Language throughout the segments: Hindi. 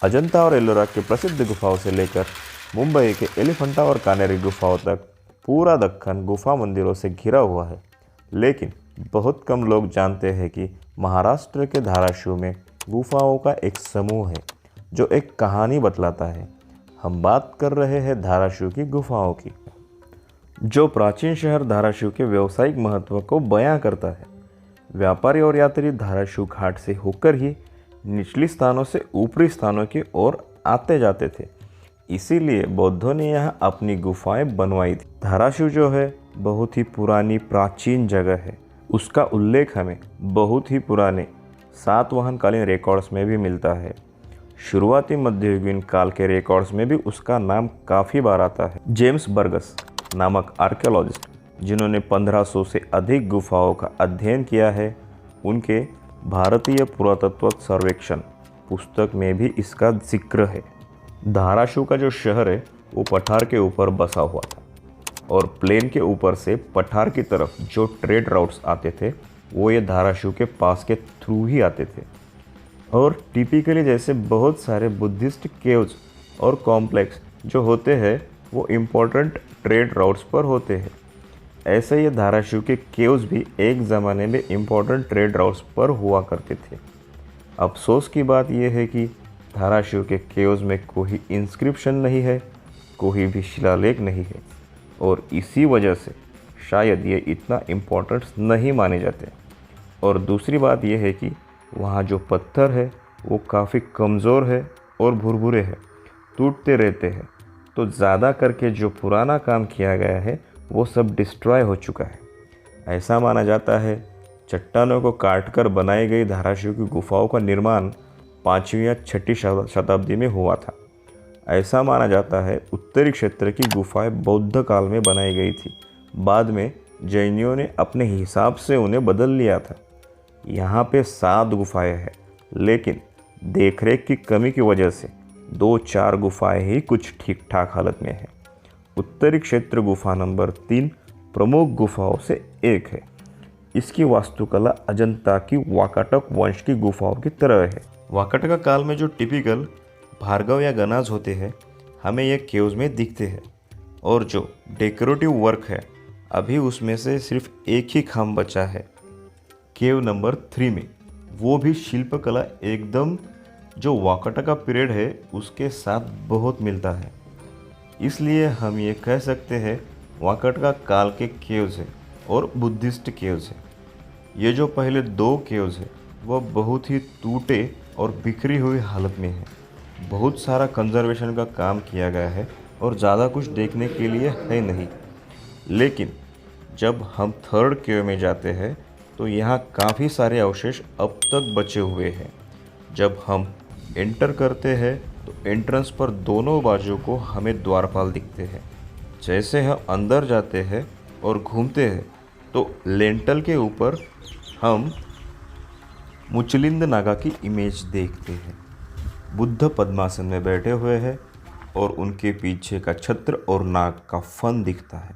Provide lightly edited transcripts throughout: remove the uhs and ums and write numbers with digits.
अजंता और एलोरा की प्रसिद्ध गुफाओं से लेकर मुंबई के एलिफंटा और कानेरी गुफाओं तक पूरा दक्कन गुफा मंदिरों से घिरा हुआ है। लेकिन बहुत कम लोग जानते हैं कि महाराष्ट्र के धाराशिव में गुफाओं का एक समूह है जो एक कहानी बतलाता है। हम बात कर रहे हैं धाराशिव की गुफाओं की, जो प्राचीन शहर धाराशिव के व्यावसायिक महत्व को बयां करता है। व्यापारी और यात्री धाराशिव घाट से होकर ही निचली स्थानों से ऊपरी स्थानों की ओर आते जाते थे, इसीलिए बौद्धों ने यहाँ अपनी गुफाएं बनवाई थी। धाराशिव जो है बहुत ही पुरानी प्राचीन जगह है। उसका उल्लेख हमें बहुत ही पुराने सातवाहनकालीन रिकॉर्ड्स में भी मिलता है। शुरुआती मध्ययुगीन काल के रिकॉर्ड्स में भी उसका नाम काफ़ी बार आता है। जेम्स बर्गस नामक आर्कियोलॉजिस्ट, जिन्होंने 1500 से अधिक गुफाओं का अध्ययन किया है, उनके भारतीय पुरातत्व सर्वेक्षण पुस्तक में भी इसका जिक्र है। धाराशिव का जो शहर है वो पठार के ऊपर बसा हुआ था और प्लेन के ऊपर से पठार की तरफ जो ट्रेड राउट्स आते थे वो ये धाराशिव के पास के थ्रू ही आते थे। और टिपिकली जैसे बहुत सारे बुद्धिस्ट केव्स और कॉम्प्लेक्स जो होते हैं वो इम्पोर्टेंट ट्रेड राउट्स पर होते हैं, ऐसे ये धाराशिव के केव्स भी एक ज़माने में इम्पोर्टेंट ट्रेड राउट्स पर हुआ करते थे। अफसोस की बात यह है कि धाराशिव के केव्स में कोई इंस्क्रिप्शन नहीं है, कोई भी शिलालेख नहीं है, और इसी वजह से शायद ये इतना इम्पोर्टेंट नहीं माने जाते। और दूसरी बात यह है कि वहाँ जो पत्थर है वो काफ़ी कमज़ोर है और भुरभुरे है, टूटते रहते हैं। तो ज़्यादा करके जो पुराना काम किया गया है वो सब डिस्ट्रॉय हो चुका है। ऐसा माना जाता है चट्टानों को काटकर बनाई गई धाराशिव की गुफाओं का निर्माण 5वीं या 6वीं शताब्दी में हुआ था। ऐसा माना जाता है उत्तरी क्षेत्र की गुफाएं बौद्ध काल में बनाई गई थी। बाद में जैनियों ने अपने हिसाब से उन्हें बदल लिया था। यहाँ पे 7 गुफाएं हैं, लेकिन देखरेख की कमी की वजह से 2-4 गुफाएं ही कुछ ठीक ठाक हालत में है। उत्तरी क्षेत्र गुफा नंबर 3 प्रमुख गुफाओं से एक है। इसकी वास्तुकला अजंता की वाकाटक वंश की गुफाओं की तरह है। वाकाटक काल में जो टिपिकल भार्गव या गणाज होते हैं हमें ये केव्स में दिखते हैं, और जो डेकोरेटिव वर्क है अभी उसमें से सिर्फ एक ही खाम बचा है केव नंबर 3 में। वो भी शिल्पकला एकदम जो वाकाटक पीरियड है उसके साथ बहुत मिलता है, इसलिए हम ये कह सकते हैं वाकाटक काल के केव्स है और बुद्धिस्ट केव्स है। ये जो पहले 2 केव्स है वह बहुत ही टूटे और बिखरी हुई हालत में है। बहुत सारा कंजर्वेशन का काम किया गया है और ज़्यादा कुछ देखने के लिए है नहीं। लेकिन जब हम 3rd केव में जाते हैं तो यहाँ काफ़ी सारे अवशेष अब तक बचे हुए हैं। जब हम एंटर करते हैं तो एंट्रेंस पर दोनों बाजू को हमें द्वारपाल दिखते हैं। जैसे हम अंदर जाते हैं और घूमते हैं तो लेंटल के ऊपर हम मुचलिंद नागा की इमेज देखते हैं। बुद्ध पद्मासन में बैठे हुए हैं और उनके पीछे का छत्र और नाग का फन दिखता है।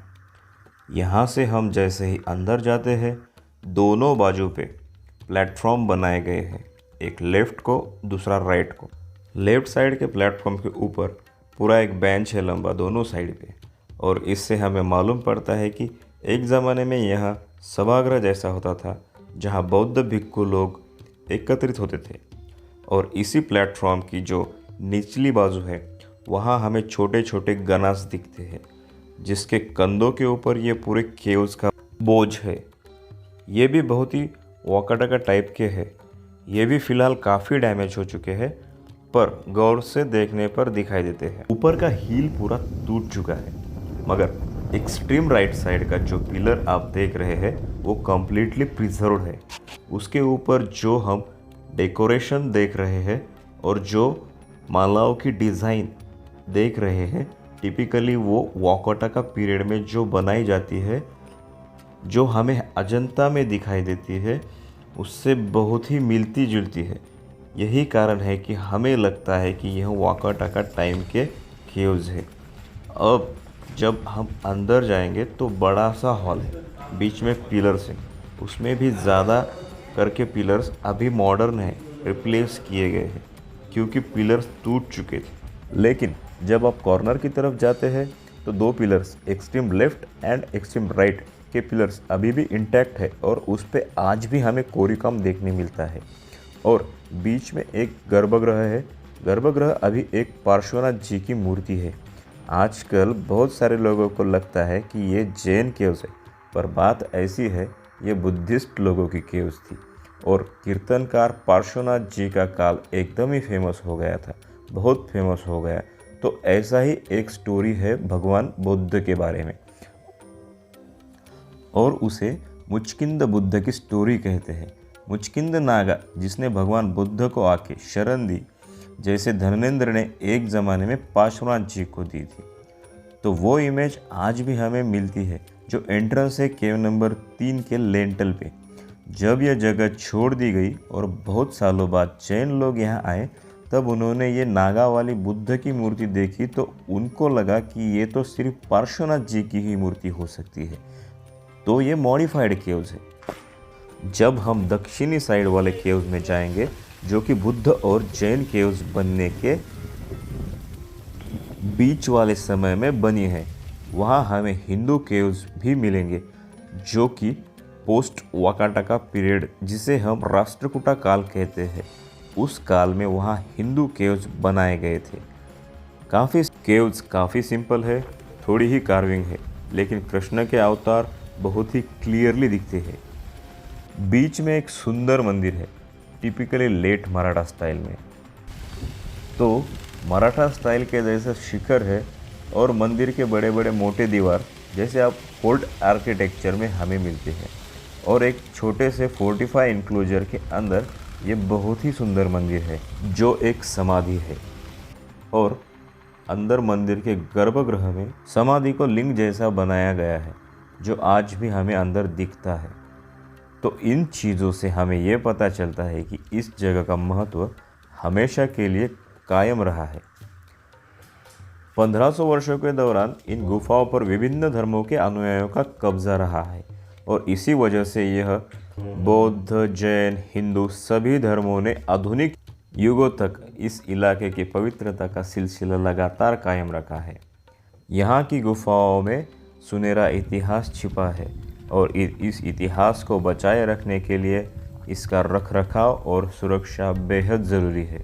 यहाँ से हम जैसे ही अंदर जाते हैं दोनों बाजू पे प्लेटफॉर्म बनाए गए हैं, एक लेफ़्ट को दूसरा राइट को। लेफ़्ट साइड के प्लेटफॉर्म के ऊपर पूरा एक बेंच है लंबा दोनों साइड पे, और इससे हमें मालूम पड़ता है कि एक ज़माने में यहाँ सभागृह जैसा होता था जहाँ बौद्ध भिक्खु लोग एकत्रित होते थे। और इसी प्लेटफॉर्म की जो निचली बाजू है वहाँ हमें छोटे छोटे गणास दिखते हैं, जिसके कंधों के ऊपर ये पूरे केव्स का बोझ है। ये भी बहुत ही वाकाटक टाइप के हैं। ये भी फ़िलहाल काफ़ी डैमेज हो चुके हैं, पर गौर से देखने पर दिखाई देते हैं। ऊपर का हील पूरा टूट चुका है, मगर एक्सट्रीम राइट साइड का जो पिलर आप देख रहे हैं वो कम्प्लीटली प्रिजर्व्ड है। उसके ऊपर जो हम डेकोरेशन देख रहे हैं और जो मालाओं की डिज़ाइन देख रहे हैं, टिपिकली वो वाकाटक पीरियड में जो बनाई जाती है, जो हमें अजंता में दिखाई देती है, उससे बहुत ही मिलती जुलती है। यही कारण है कि हमें लगता है कि यह वाकाटक टाइम के केव्स है। अब जब हम अंदर जाएंगे तो बड़ा सा हॉल है, बीच में पिलर्स हैं, उसमें भी ज़्यादा करके पिलर्स अभी मॉडर्न है, रिप्लेस किए गए हैं, क्योंकि पिलर्स टूट चुके थे। लेकिन जब आप कॉर्नर की तरफ जाते हैं तो दो pillars, extreme left and extreme right के पिलर्स अभी भी इंटैक्ट है और उस पे आज भी हमें कोरीकम देखने मिलता है। और बीच में एक गर्भगृह है। गर्भगृह अभी एक पार्श्वनाथ जी की मूर्ति है। आजकल बहुत सारे लोगों को लगता है कि ये जैन केव्स है, पर बात ऐसी है ये बुद्धिस्ट लोगों की केव्स थी। और कीर्तनकार पार्श्वनाथ जी का काल एकदम ही फेमस हो गया था, बहुत फेमस हो गया। तो ऐसा ही एक स्टोरी है भगवान बुद्ध के बारे में, और उसे मुचकिंद बुद्ध की स्टोरी कहते हैं। मुचकिंद नागा जिसने भगवान बुद्ध को आके शरण दी, जैसे धर्मेंद्र ने एक ज़माने में पार्श्वनाथ जी को दी थी। तो वो इमेज आज भी हमें मिलती है जो एंट्रेंस है केव नंबर 3 के लेंटल पे। जब यह जगह छोड़ दी गई और बहुत सालों बाद जैन लोग यहाँ आए, तब उन्होंने ये नागा वाली बुद्ध की मूर्ति देखी तो उनको लगा कि ये तो सिर्फ पार्श्वनाथ जी की ही मूर्ति हो सकती है। तो ये मॉडिफाइड केव्स है। जब हम दक्षिणी साइड वाले केव्स में जाएंगे जो कि बुद्ध और जैन केव्स बनने के बीच वाले समय में बनी है, वहाँ हमें हिंदू केव्स भी मिलेंगे जो कि पोस्ट वाकाटका पीरियड, जिसे हम राष्ट्रकूटा काल कहते हैं, उस काल में वहाँ हिंदू केव्स बनाए गए थे। केव्स काफ़ी सिंपल है, थोड़ी ही कार्विंग है, लेकिन कृष्ण के अवतार बहुत ही क्लियरली दिखते हैं। बीच में एक सुंदर मंदिर है, टिपिकली लेट मराठा स्टाइल में। तो मराठा स्टाइल के जैसा शिखर है और मंदिर के बड़े बड़े मोटे दीवार जैसे आप फोर्ट आर्किटेक्चर में हमें मिलते हैं। और एक छोटे से फोर्टिफाई इंक्लोजर के अंदर ये बहुत ही सुंदर मंदिर है जो एक समाधि है। और अंदर मंदिर के गर्भगृह में समाधि को लिंग जैसा बनाया गया है जो आज भी हमें अंदर दिखता है। तो इन चीज़ों से हमें ये पता चलता है कि इस जगह का महत्व हमेशा के लिए कायम रहा है। 1500 वर्षों के दौरान इन गुफाओं पर विभिन्न धर्मों के अनुयायियों का कब्जा रहा है और इसी वजह से यह बौद्ध, जैन, हिंदू सभी धर्मों ने आधुनिक युगों तक इस इलाके की पवित्रता का सिलसिला लगातार कायम रखा है। यहाँ की गुफाओं में सुनहरा इतिहास छिपा है और इस इतिहास को बचाए रखने के लिए इसका रखरखाव और सुरक्षा बेहद ज़रूरी है।